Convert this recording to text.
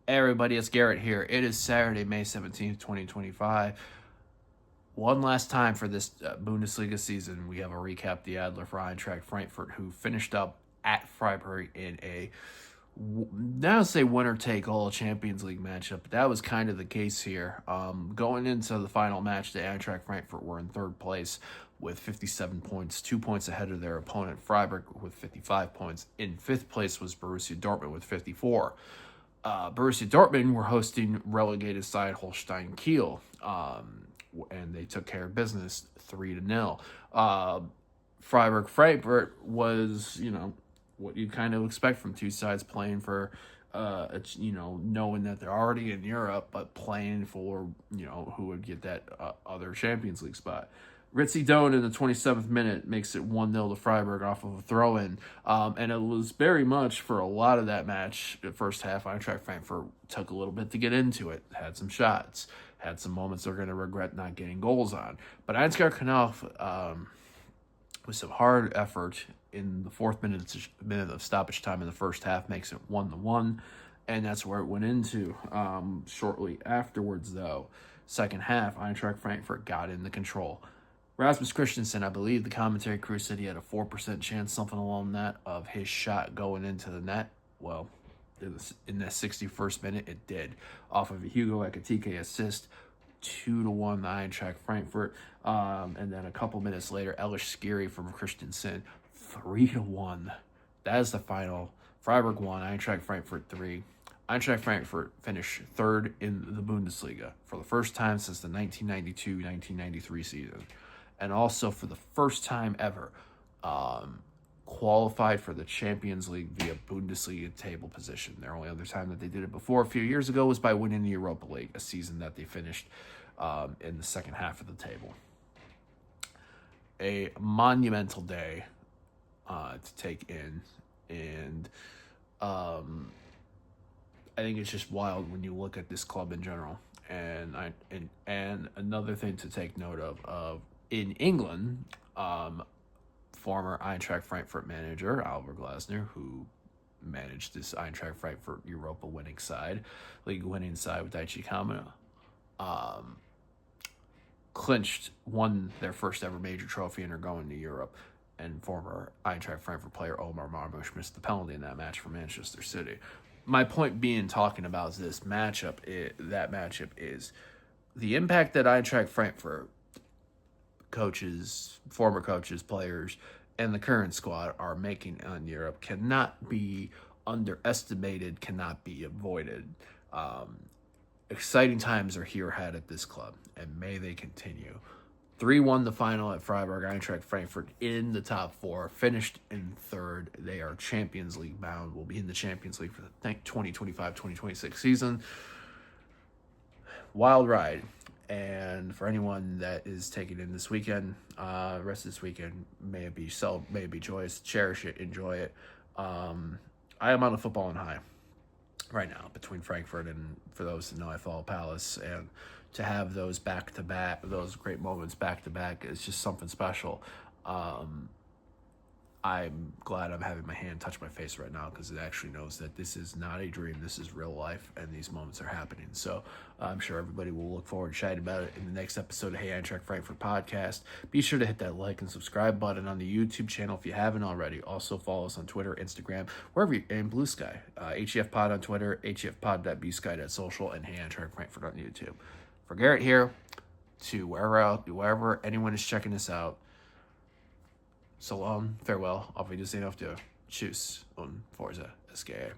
Hey everybody, it's Garrett here. It is Saturday, May 17th, 2025. One last time for this Bundesliga season, we have a recap the Adler for Eintracht Frankfurt, who finished up at Freiburg in a, now say winner-take-all Champions League matchup, but that was kind of the case here. Going into the final match, the Eintracht Frankfurt were in third place with 57 points, 2 points ahead of their opponent Freiburg with 55 points. In fifth place was Borussia Dortmund with 54. Borussia Dortmund were hosting relegated side Holstein Kiel, and they took care of business 3-0. Freiburg Frankfurt was, what you kind of expect from two sides playing for, knowing that they're already in Europe, but playing for, who would get that other Champions League spot. Ritzy Doan in the 27th minute makes it 1-0 to Freiburg off of a throw-in. And it was very much for a lot of that match, the first half, Eintracht Frankfurt took a little bit to get into it, had some shots, had some moments they're going to regret not getting goals on. But Eintracht Frankfurt, with some hard effort in the fourth minute of stoppage time in the first half, makes it 1-1. And that's where it went into. Shortly afterwards, though, second half, Eintracht Frankfurt got in the control. Rasmus Christensen, I believe the commentary crew said he had a 4% chance, something along that, of his shot going into the net. Well, in that 61st minute, it did. Off of a Hugo Ekitike assist, 2-1 the Eintracht Frankfurt. And then a couple minutes later, Elish Skiri from Christensen, 3-1. That is the final. Freiburg 1, Eintracht Frankfurt 3. Eintracht Frankfurt finished third in the Bundesliga for the first time since the 1992-1993 season. And also for the first time ever, qualified for the Champions League via Bundesliga table position. Their only other time that they did it before, a few years ago, was by winning the Europa League, a season that they finished in the second half of the table. A monumental day to take in, and I think it's just wild when you look at this club in general. And another thing to take note of in England, former Eintracht Frankfurt manager Oliver Glasner, who managed this Eintracht Frankfurt Europa winning side, league winning side with Daichi Kamina, won their first ever major trophy and are going to Europe. And former Eintracht Frankfurt player Omar Marmoush missed the penalty in that match for Manchester City. My point being, talking about this matchup, is the impact that Eintracht Frankfurt coaches, former coaches, players, and the current squad are making on Europe cannot be underestimated, cannot be avoided. Exciting times are here ahead at this club, and may they continue. 3-1 the final at Freiburg. Eintracht Frankfurt in the top four, finished in third. They are Champions League bound, will be in the Champions League for the 2025-2026 season. Wild ride. And for anyone that is taking in this weekend, rest of this weekend, may it be joyous, cherish it, enjoy it. I am on a footballing high right now between Frankfurt and, for those that know, I follow Palace, and to have those back-to-back, those great moments back-to-back is just something special. I'm glad I'm having my hand touch my face right now, because it actually knows that this is not a dream, this is real life, and these moments are happening. So I'm sure everybody will look forward to chatting about it in the next episode of Hey Eintracht Frankfurt Podcast. Be sure to hit that like and subscribe button on the YouTube channel if you haven't already. Also follow us on Twitter, Instagram, wherever you, and BlueSky. HEF Pod on Twitter, HEFPod.BSky.social, and Hey Eintracht Frankfurt on YouTube. For Garrett here, to wherever anyone is checking this out, so long, farewell, auf Wiedersehen, auf der Tschüss und Forza SGE.